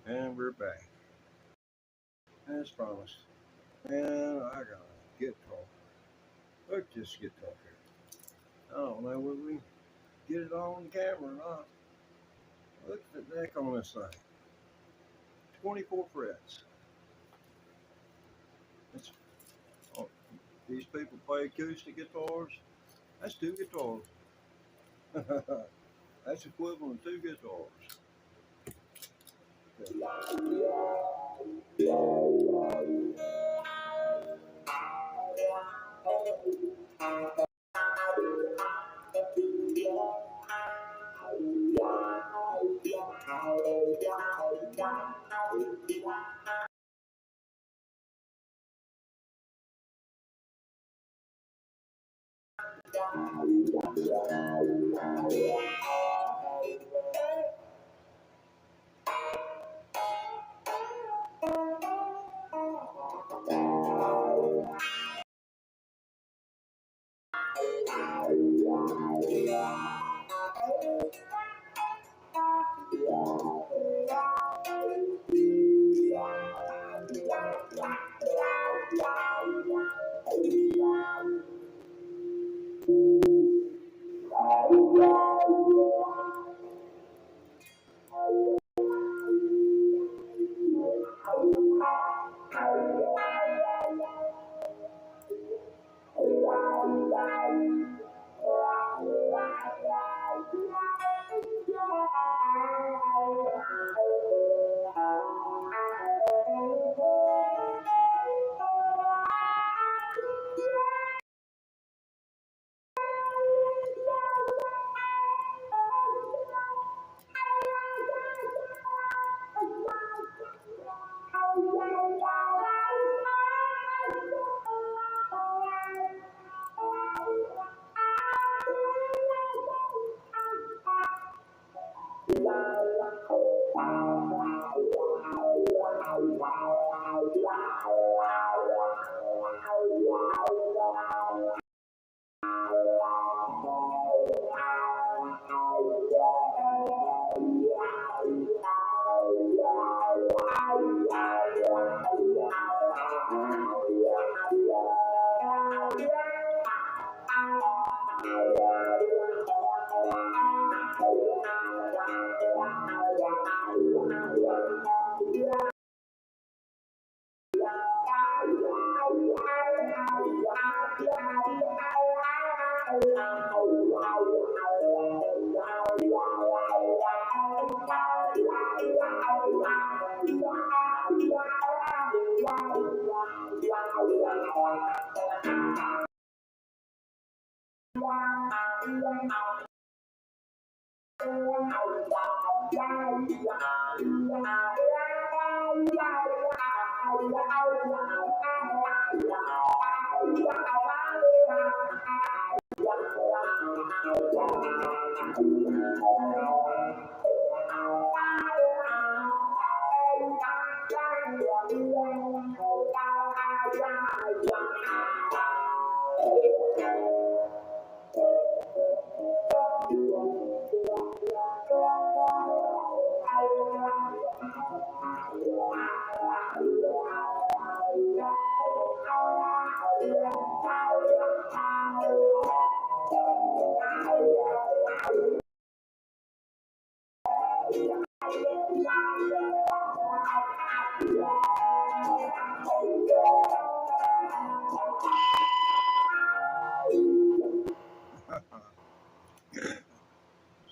And we're back. As promised. And I got a guitar. Look at this guitar here. I don't know whether we get it on the camera or not. Look at the neck on this thing. 24 frets. It's, oh, these people play acoustic guitars. That's two guitars. That's equivalent to two guitars.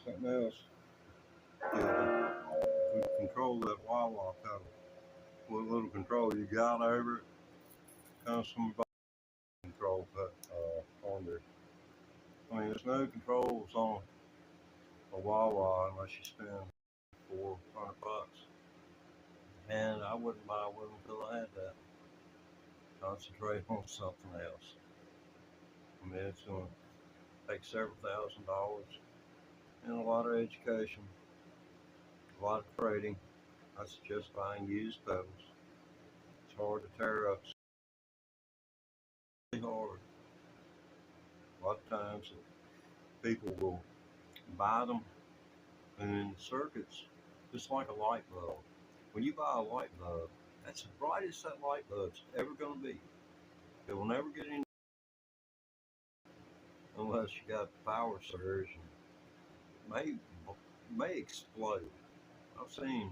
Something else. Yeah, we control that wah wah pedal. What little control you got over it comes from control on there. I mean, there's no controls on a wah wah unless you spend $400. And I wouldn't buy one until I had that. Concentrate on something else. I mean, it's going to take several $1,000s and a lot of education, a lot of trading. I suggest buying used pedals. It's hard to tear up. It's really hard. A lot of times people will buy them and in circuits, just like a light bulb. when you buy a light bulb, that's the brightest that light bulb's ever going to be. It will never get any unless you got power surge and may explode. I've seen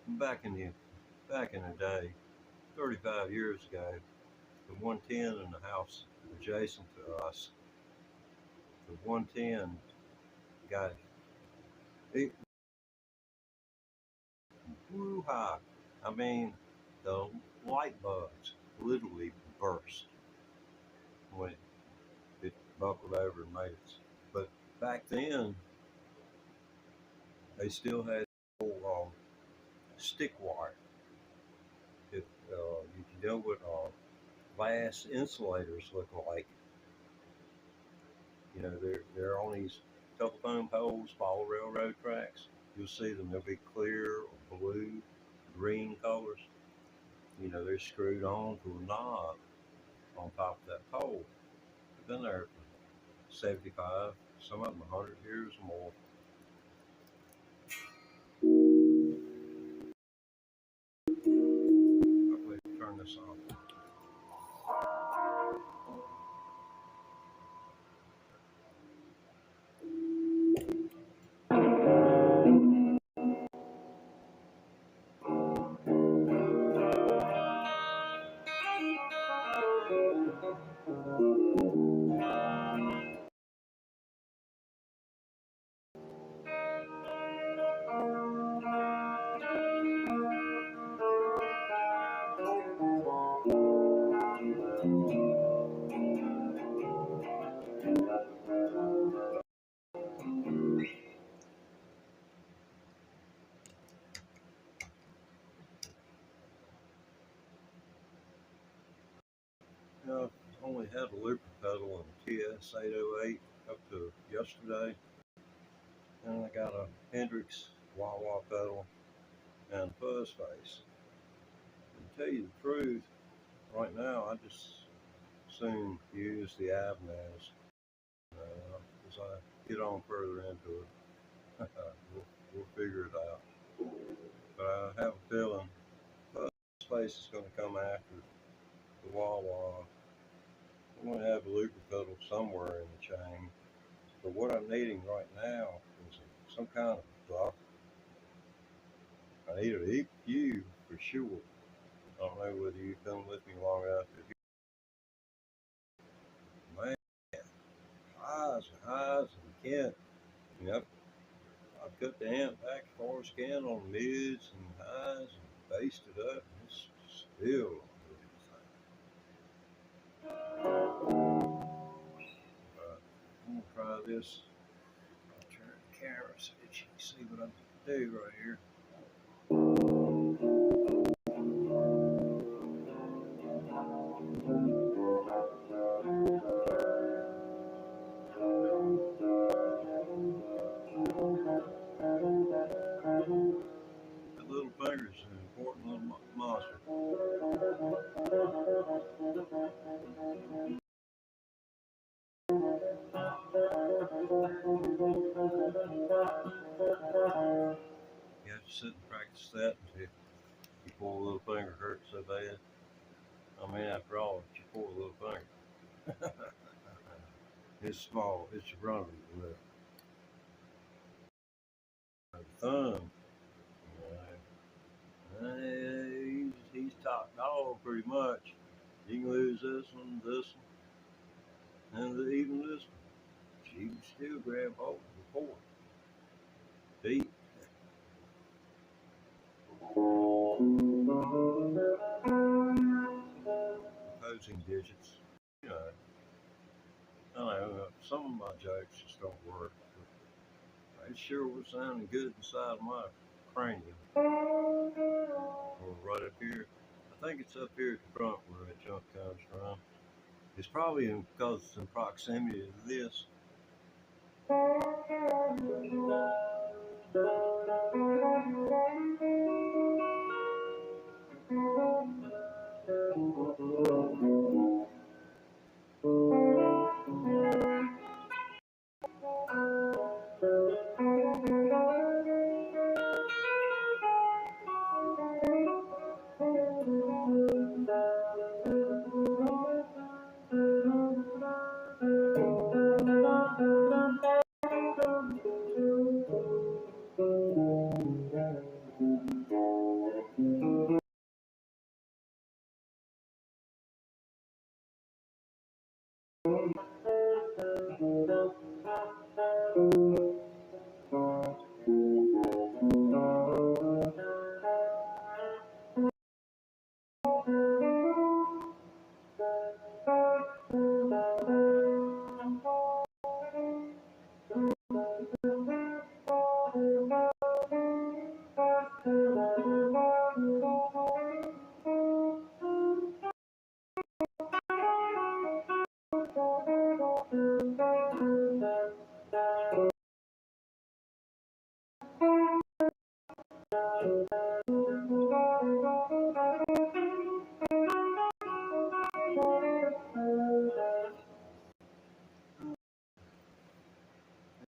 back in the back in the day, 35 years ago, the 110 in the house adjacent to us, the 110 got it flew high. I mean, the light bulbs literally burst when it buckled over and made it. But back then, they still had stick wire. If you know what glass insulators look like, you know they're on these telephone poles, follow railroad tracks. You'll see them; they'll be clear, or blue, green colors. You know they're screwed on to a knob on top of that pole. They've been there for 75, some of them 100 years or more. Hopefully, turn this off. You know, I only had a looper pedal and TS 808 up to yesterday, and I got a Hendrix wah wah pedal and fuzz face. To tell you the truth, right now I just soon use the Avnaz as I get on further into it. We'll figure it out. But I have a feeling fuzz face is going to come after the wah wah. I'm going to have a looper pedal somewhere in the chain. But what I'm needing right now is some kind of buffer. I need an EQ for sure. I don't know whether you've been with me long enough. Man, highs and highs and you can't. You know, I've cut the amp back as far as I can on mids and highs and based it up. And it's still I'm gonna try this. I'll turn the camera so that you can see what I do right here. That little finger's an important little monster. You have to sit and practice that until your poor little finger hurts so bad. I mean, after all, it's your poor little finger. It's small. It's your brother with a thumb. He's top dog pretty much. You can lose this one, and even this one. She can still grab hold of the fourth. Deep. Opposing digits. You know, I don't know. Some of my jokes just don't work. It sure was sounding good inside my cranium. Or right up here. I think it's up here at the front where that junk comes from. It's probably because it's in proximity to this.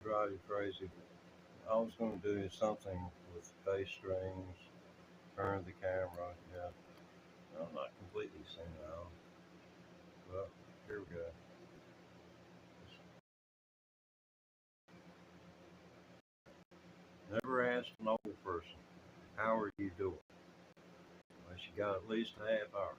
Drive you crazy. I was going to do something with bass strings, turn the camera. Yeah, I'm not completely senile, but here we go. Never ask an old person, how are you doing? Unless you got at least a half hour.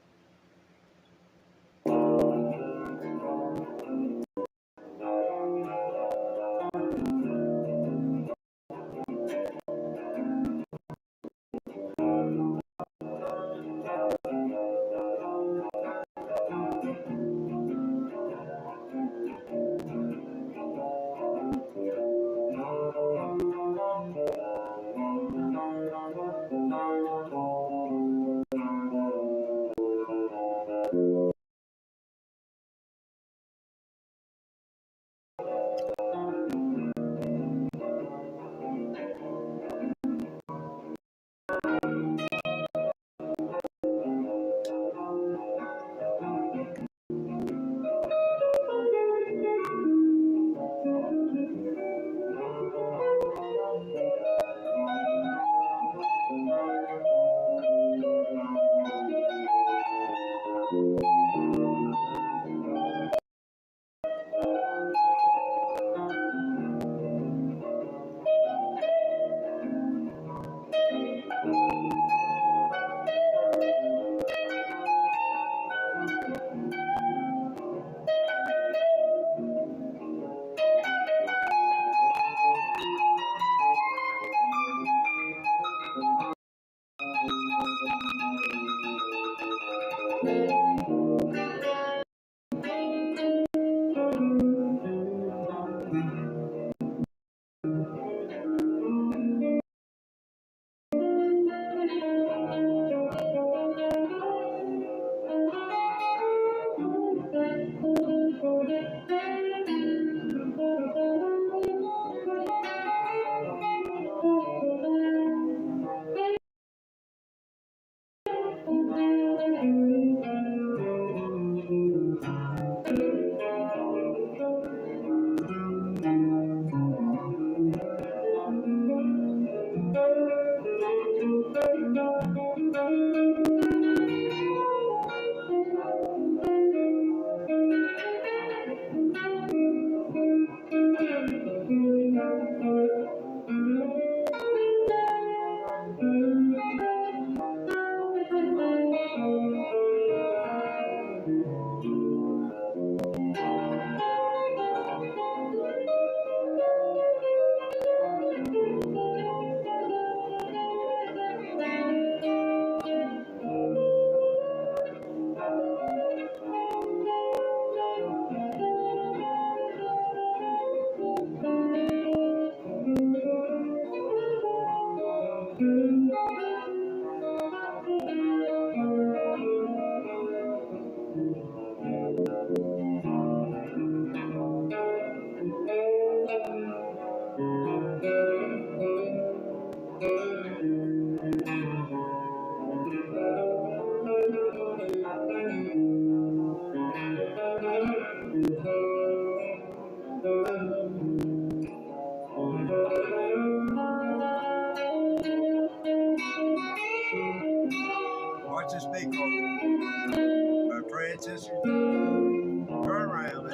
Watch this big one. Francis, turn around.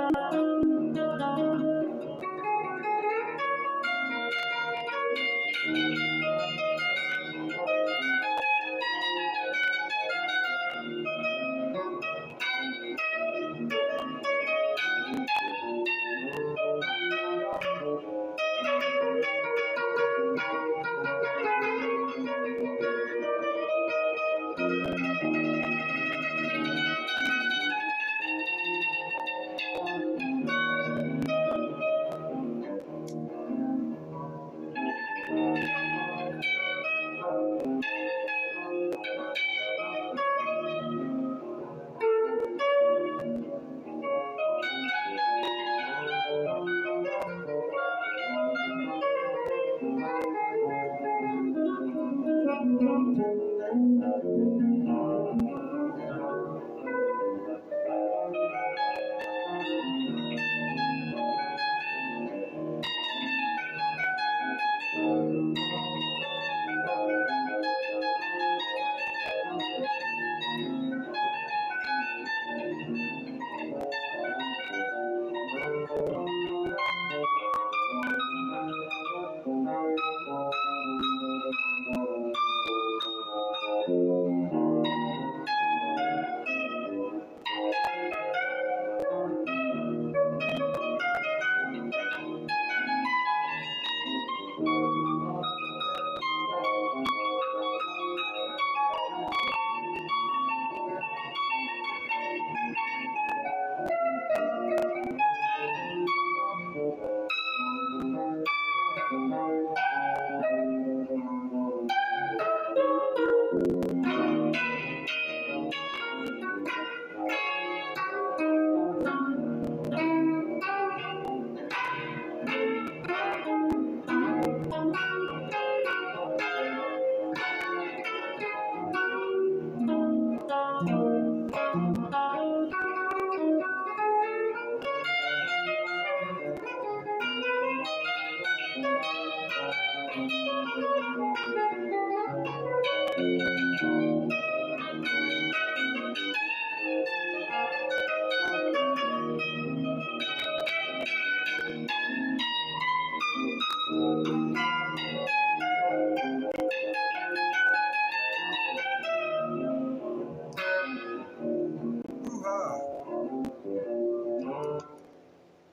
Hoo-ha!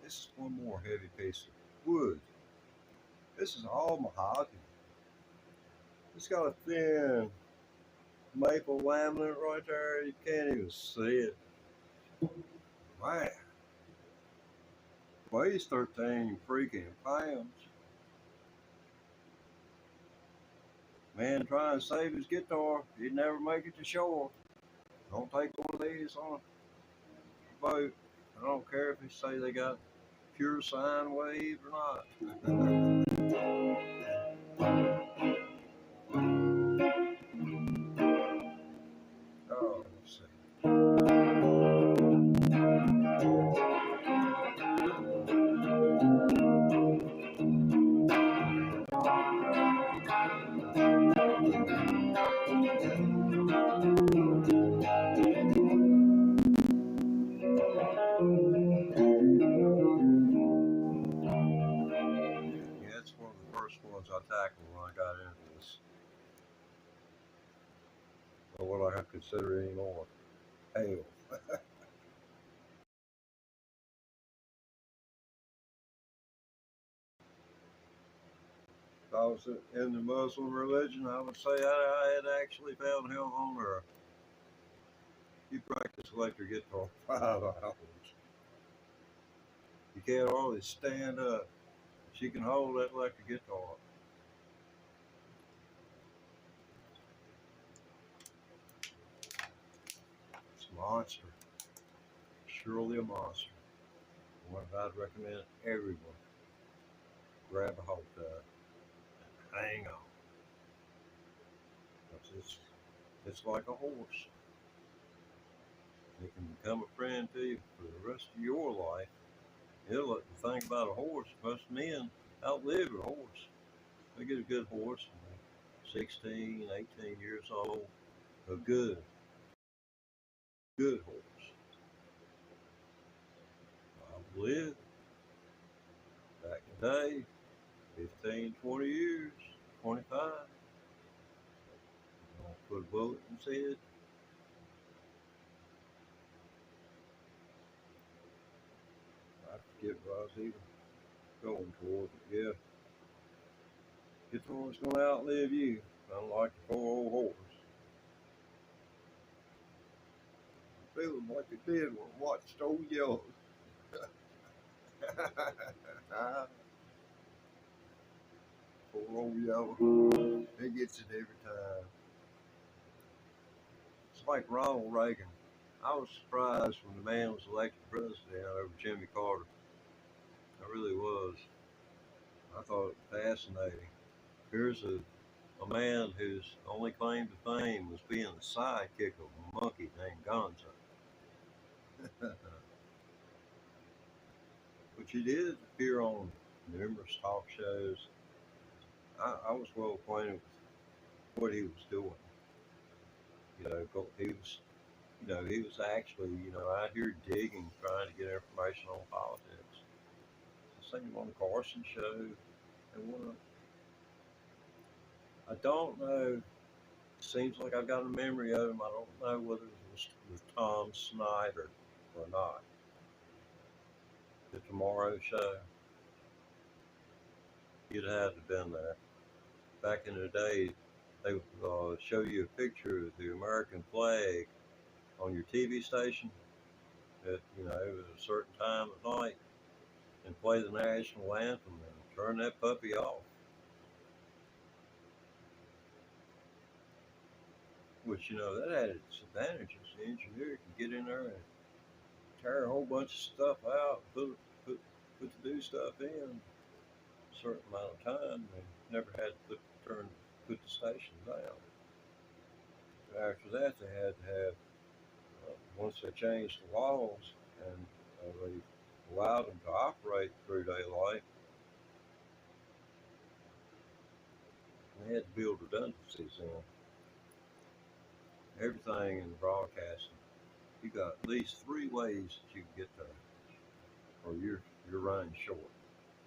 This is one more heavy piece of wood. This is all mahogany. It's got a thin maple laminate right there. You can't even see it. Man, weighs 13 freaking pounds. Man trying to save his guitar, he'd never make it to shore. Don't take one of these on a boat. I don't care if they say they got pure sine wave or not. Oh, let's see. Yeah, it's one of the first ones I tackled when I got into this. Or what I consider anymore. Hell. If I was in the Muslim religion, I would say I had actually found hell on earth. You practice electric guitar 5 hours. You can't always stand up. She can hold that electric guitar. It's a monster. Surely a monster. One I'd recommend everyone grab a hold of and hang on. It's like a horse. It can become a friend to you for the rest of your life. The thing about a horse, most men outlive a horse. They get a good horse when they're 16, 18 years old. A good horse. lived back in the day, 15, 20 years, 25. Put a bullet in his head. I forget what I was even going toward, but yeah, it's the one's going to outlive you, unlike the poor old horse. Feeling like it did when I watched Old Yellow. Poor Old Yellow. He gets it every time. It's like Ronald Reagan. I was surprised when the man was elected president over Jimmy Carter. I really was. I thought it was fascinating. Here's a man whose only claim to fame was being the sidekick of a monkey named Gonzo. But he did appear on numerous talk shows. I was well acquainted with what he was doing. He was, he was actually, out here digging, trying to get information on politics. I seen him on the Carson show, and I don't know. Seems like I've got a memory of him. I don't know whether it was with Tom Snyder or not. The Tomorrow Show. You'd have to have been there. Back in the day, they would show you a picture of the American flag on your TV station at it was a certain time of night and play the national anthem and turn that puppy off. Which that had its advantages. The engineer could get in there and tear a whole bunch of stuff out, put the new stuff in a certain amount of time. They never had to put the station down. After that, they had to have once they changed the laws and they allowed them to operate through daylight, they had to build redundancies in everything in the broadcasting. You got at least three ways that you can get there, or you're running short.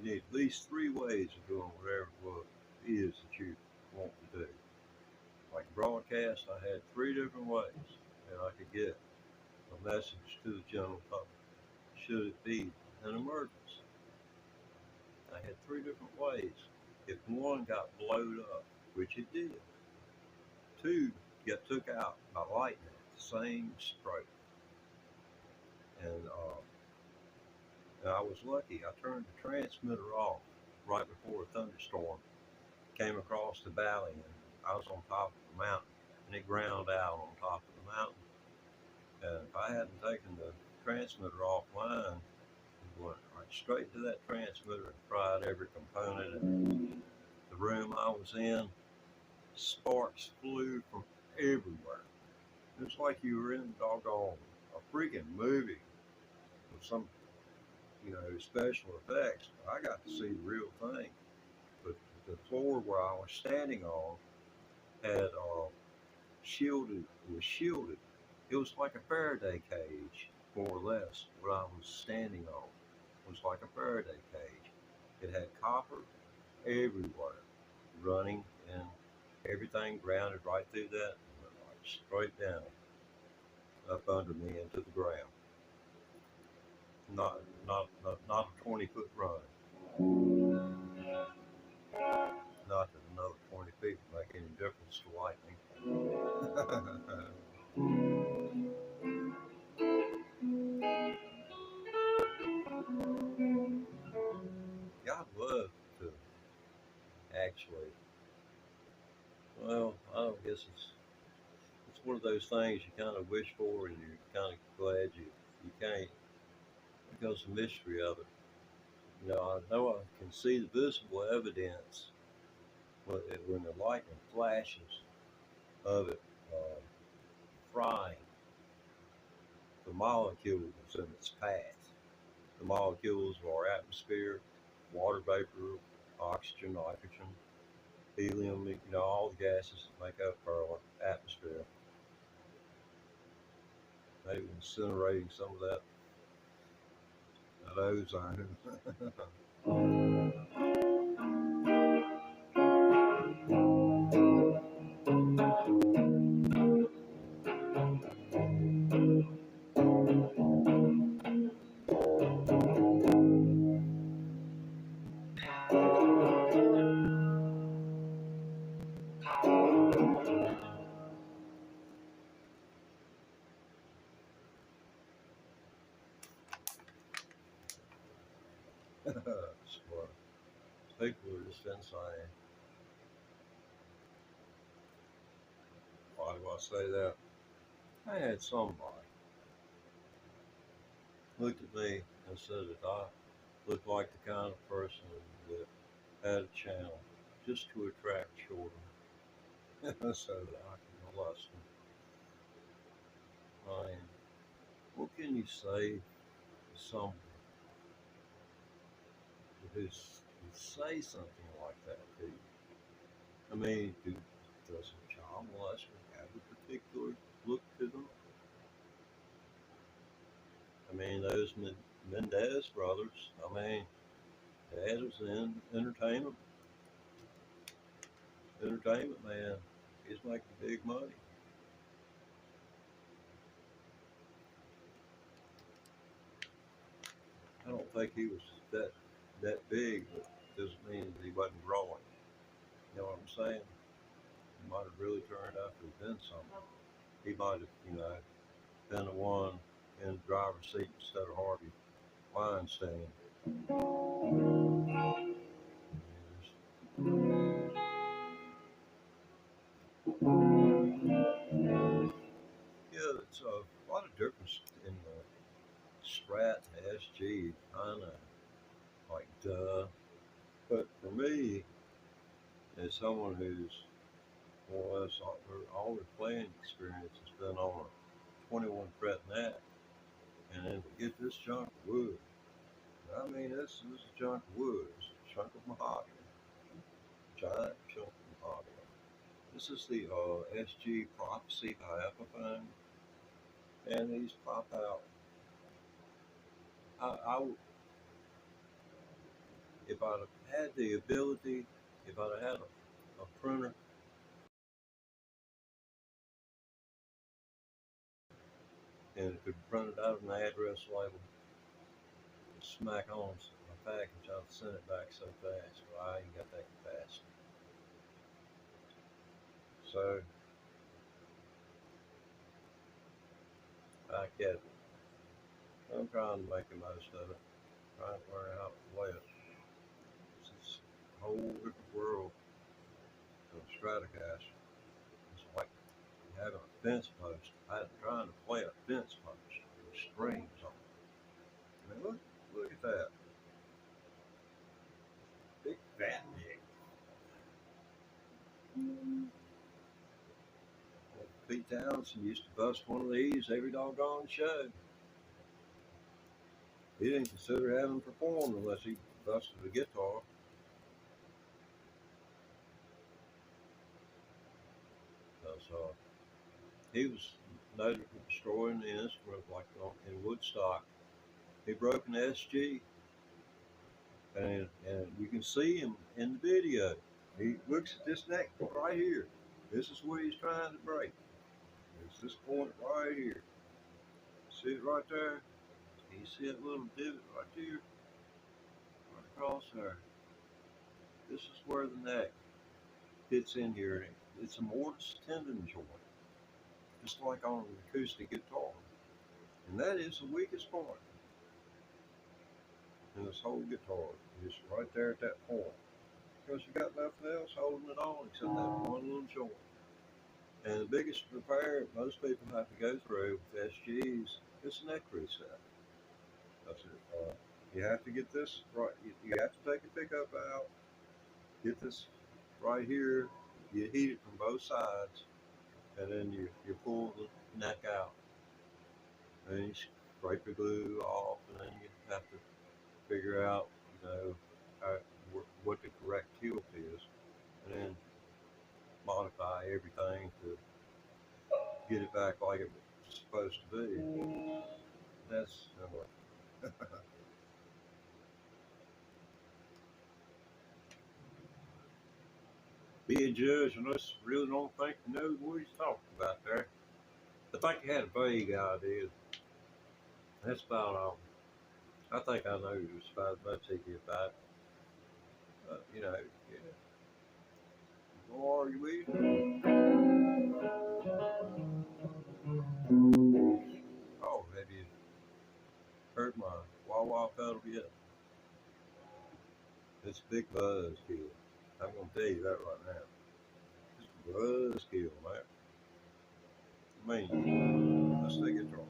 You need at least three ways of doing whatever it is that you want to do. Like broadcast, I had three different ways that I could get a message to the general public. Should it be an emergency? I had three different ways. If one got blowed up, which it did, two got took out by lightning at the same stroke. And I was lucky. I turned the transmitter off right before a thunderstorm came across the valley, and I was on top of the mountain, and it ground out on top of the mountain. And if I hadn't taken the transmitter offline, it went right straight to that transmitter and fried every component. And the room I was in, sparks flew from everywhere. It was like you were in a doggone a freaking movie with some, special effects. I got to see the real thing. But the floor where I was standing on had shielded. It was shielded. It was like a Faraday cage, more or less. What I was standing on was like a Faraday cage. It had copper everywhere, running, and everything grounded right through that, and went like straight down, up under me into the ground. Not a 20-foot run. Not that another 20 feet would make any difference to lightning. Yeah, I'd love to actually. Well, I don't guess it's one of those things you kind of wish for, and you're kind of glad you can't because of the mystery of it. I know I can see the visible evidence when the lightning flashes of it uh, frying the molecules in its path. The molecules of our atmosphere, water vapor, oxygen, nitrogen, helium, all the gases that make up our atmosphere. Maybe incinerating some of that that ozone. Well, people are just insane. Why do I say that? I had somebody look at me and said that I looked like the kind of person that had a channel just to attract children so that I can molest them. I mean, what can you say to someone who say something like that to you? I mean, does a child molester have a particular look to them? I mean, those Mendez brothers, I mean, dad was in entertainment man. He's making big money. I don't think he was that that big, but doesn't mean that he wasn't growing. You know what I'm saying? He might have really turned out to have been something. He might have, been the one in the driver's seat instead of Harvey Weinstein. Yeah, it's a lot of difference in the Strat and SG. I know, like duh. But for me, as someone who's more or less all their playing experience has been on a 21 fret net, and then to get this chunk of wood. I mean, this is a chunk of wood. It's a chunk of mahogany, giant chunk of mahogany. This is the SG Prophecy Hierophant, and these pop out. If I'd have had the ability, if I'd have had a printer and it could print it out an address label, smack on my package, I'd send it back so fast. Well, I ain't got that capacity. So I get it. I'm trying to make the most of it, trying to learn how to play it. It's a whole different world of Stratocaster. It's like having a fence post. I'm trying to play a fence post with strings on it. I mean, look at that. Big fat dick. Pete Townsend used to bust one of these every doggone show. He didn't consider having performed unless he busted a guitar. Because he was noted for destroying the instrument like in Woodstock. He broke an SG, and you can see him in the video. He looks at this neck right here. This is what he's trying to break. It's this point right here. See it right there? You see that little divot right there? Right across there. This is where the neck fits in here. It's a mortise tendon joint, just like on an acoustic guitar. And that is the weakest point in this whole guitar, just right there at that point. Because you got nothing else holding it on except that one little joint. And the biggest repair most people have to go through with SGs is neck reset. That's it. You have to get this right. You have to take the pickup out, get this right here. You heat it from both sides, and then you pull the neck out. And you scrape the glue off, and then you have to figure out, how, what the correct tilt is, and then modify everything to get it back like it was supposed to be. That's similar. be a judge unless you really don't think you know what he's talking about there. I think he had a vague idea. That's about all. I think I know just about as much as he did about it. You know, yeah. Go argue with him. Oh, have you heard my wah-wah pedal yet? It's a big buzzkill. I'm going to tell you that right now. It's a buzzkill, man. I mean, let's take it wrong.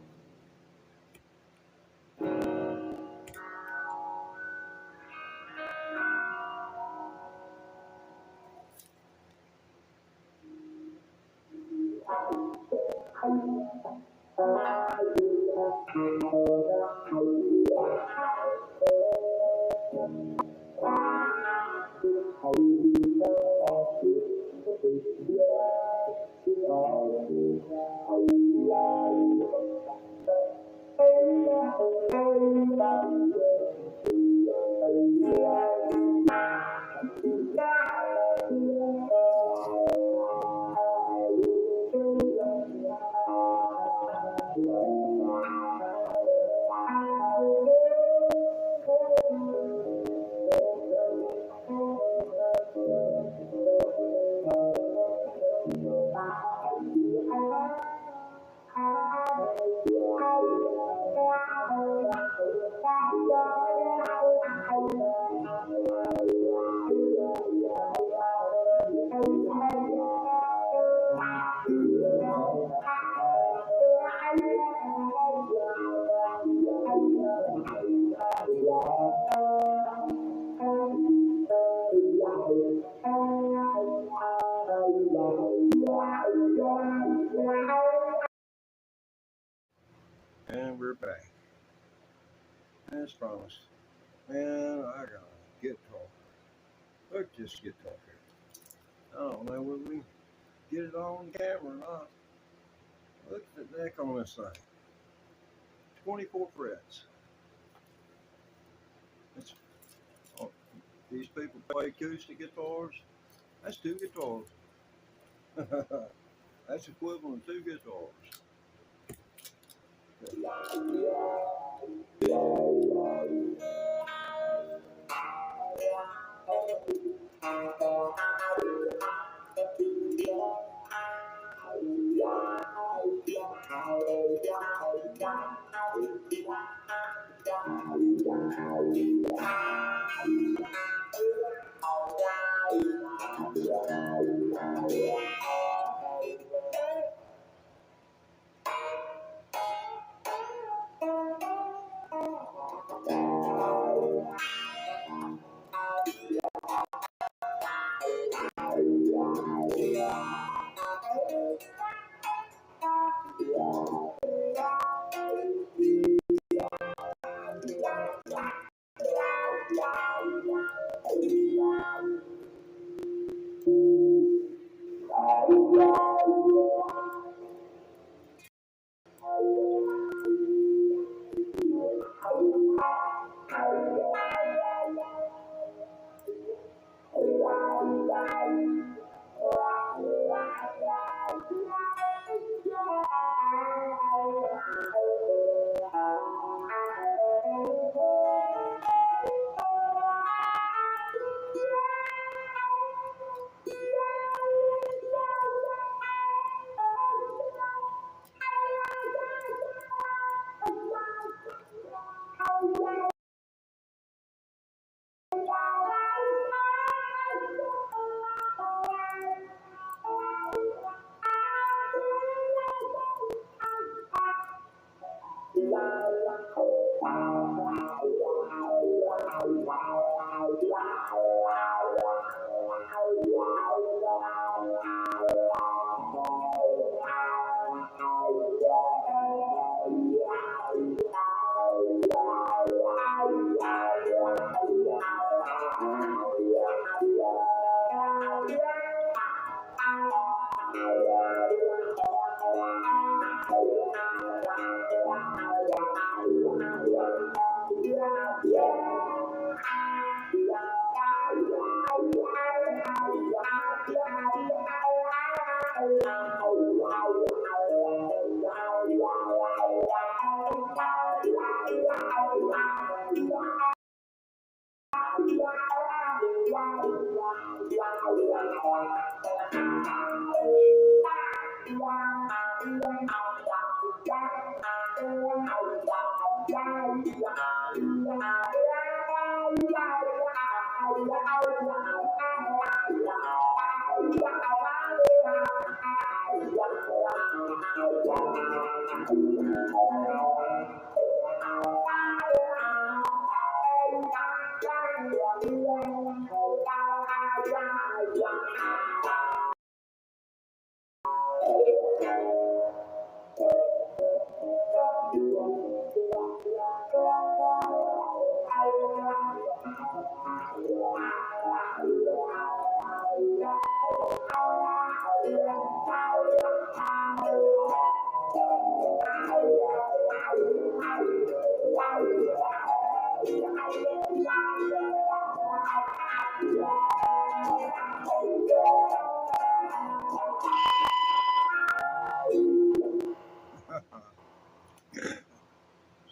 And we're back. As promised. Man, I got a guitar. Look at this guitar here. I don't know whether we get it on camera or not. Look at the neck on this thing. 24 frets. It's, oh, these people play acoustic guitars. That's two guitars. That's equivalent to two guitars.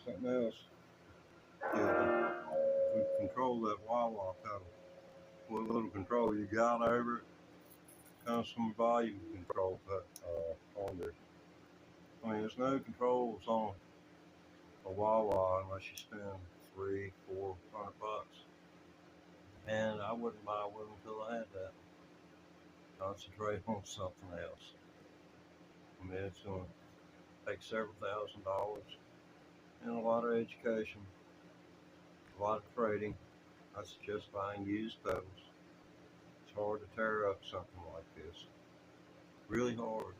Something else. Yeah, we control that wah pedal. With a little control you got over it, comes from volume control on there. I mean, there's no controls on a wah unless you spend 300-400 bucks. And I wouldn't buy one until I had that. Concentrate on something else. I mean, it's going to take several $1,000s and a lot of education, a lot of trading. I suggest buying used pedals. It's hard to tear up something like this. Really hard.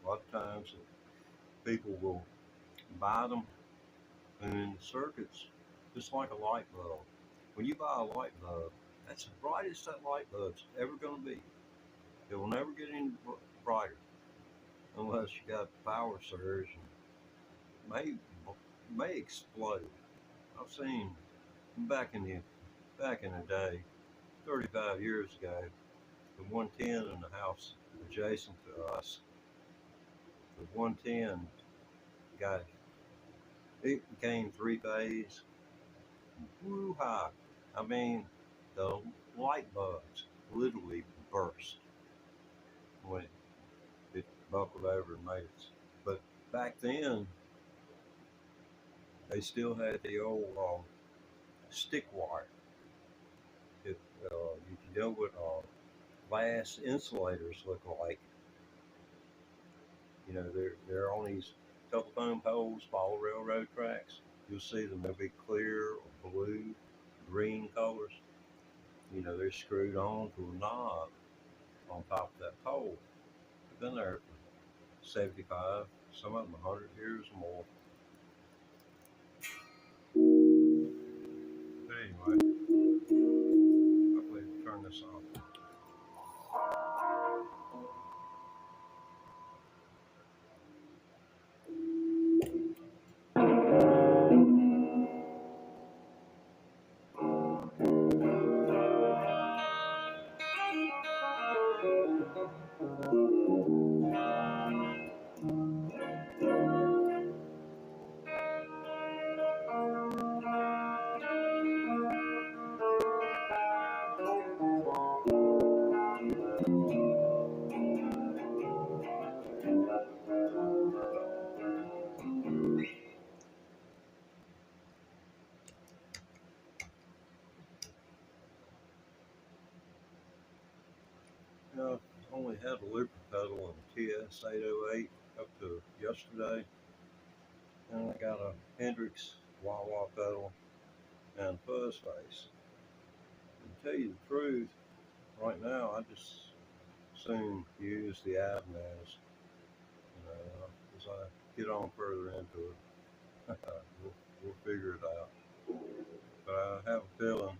A lot of times people will buy them and in the circuits, just like a light bulb. When you buy a light bulb, that's the brightest that light bulb's ever going to be. It will never get any brighter unless you got power surge and may explode. I've seen back in the day, 35 years ago, the 110 in the house adjacent to us, the 110 got it became three phase, woo high. I mean, the light bulbs literally burst when it buckled over and made it. But back then, they still had the old stick wire. If you can know what glass insulators look like, you know, they're on these telephone poles by all railroad tracks. You'll see them. They'll be clear or blue, green colors. You know, they're screwed on to a knob on top of that pole. They've been there for 75, some of them 100 years or more. But anyway, hopefully turn this off. You know, I only had a looper pedal on the TS-808 up to yesterday, and I got a Hendrix wah pedal and fuzz face. To tell you the truth, right now I just soon use the Ibanez, as I get on further into it. we'll figure it out. But I have a feeling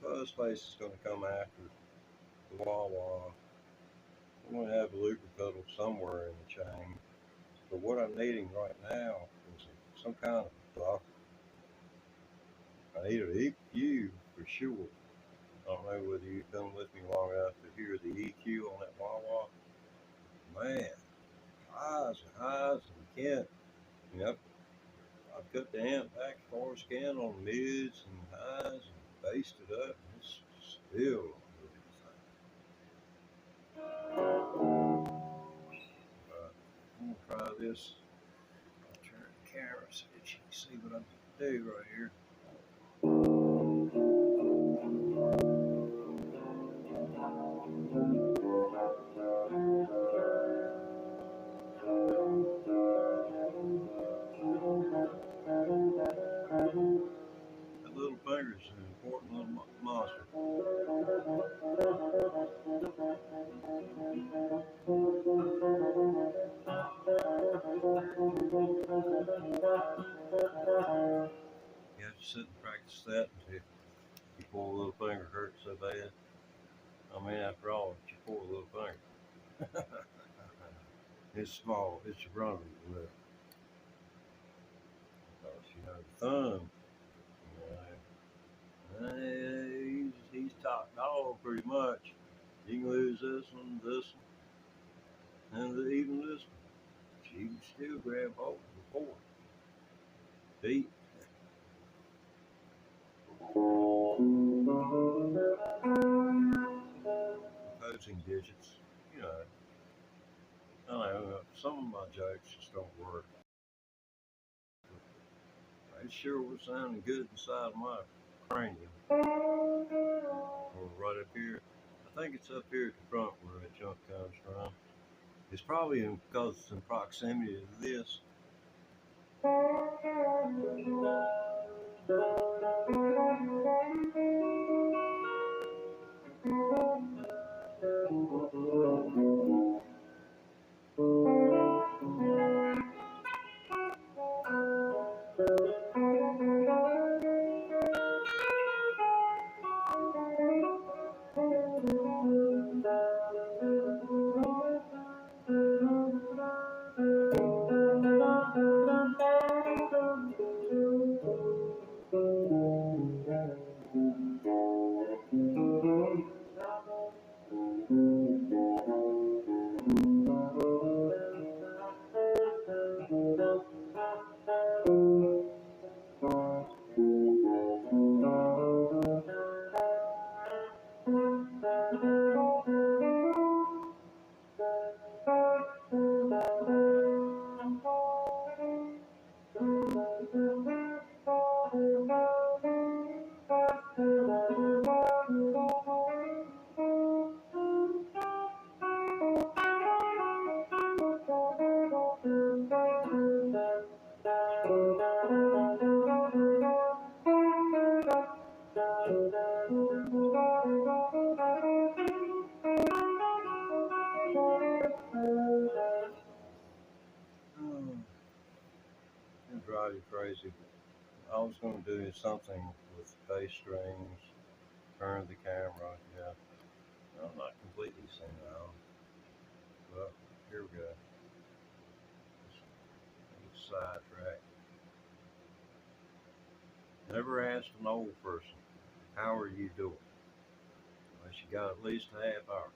fuzz face is going to come after the wah. I'm going to have a looper pedal somewhere in the chain. But what I'm needing right now is some kind of buffer. I need an EQ for sure. I don't know whether you've been with me long enough to hear the EQ on that wah. Man, highs and highs, and you can't. You know, I've cut the amp back as far as I can on the mids and highs and based it up, and it's still not doing anything. try this. I'll turn the camera so that you can see what I'm going to do right here. That little finger is an important little monster. You have to sit and practice that until your poor little finger hurts so bad. I mean, after all, it's your poor little finger. It's small. It's your brother's lip. Because, you know, the thumb, he's top dog pretty much. You can lose this one, and even this one. But you can still grab hold of the four. Feet. Opposing digits. You know, I don't know. Some of my jokes just don't work. It sure was sounding good inside my cranium. Or right up here. I think it's up here at the front where that junk comes from. It's probably because it's in proximity to this. It'll drive you crazy. I was going to do something with bass strings, turn the camera. Yeah, I'm not completely senile, but here we go. Sidetrack. Never ask an old person, how are you doing? Unless you got at least a half hour.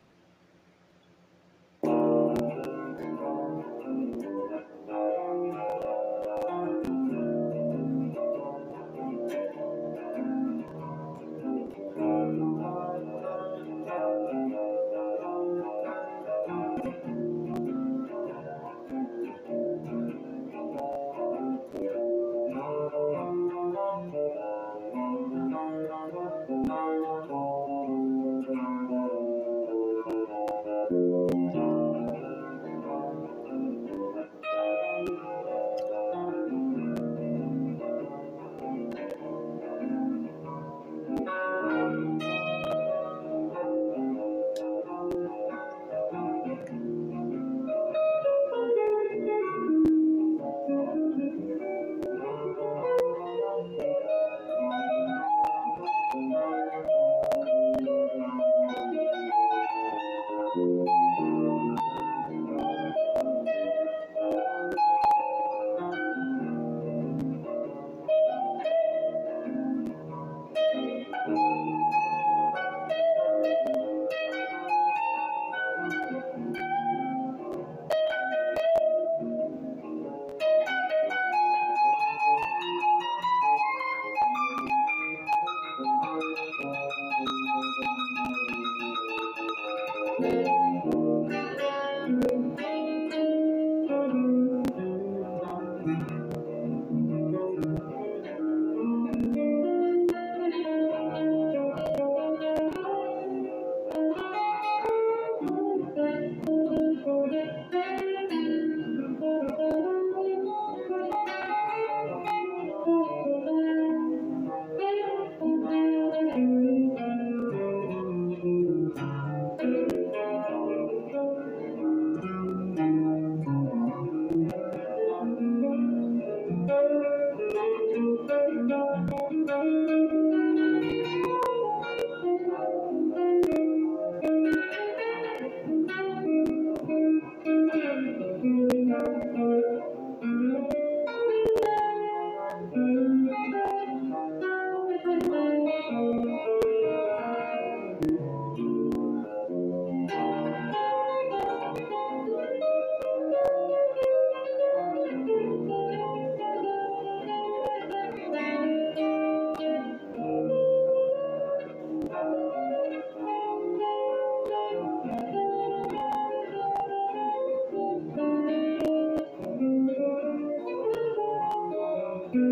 What's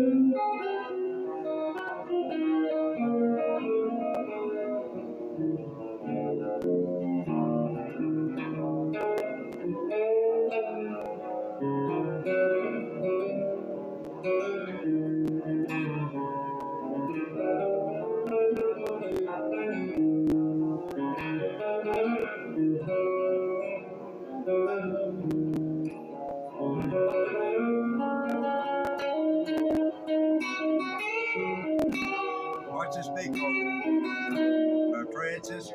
this big Francis?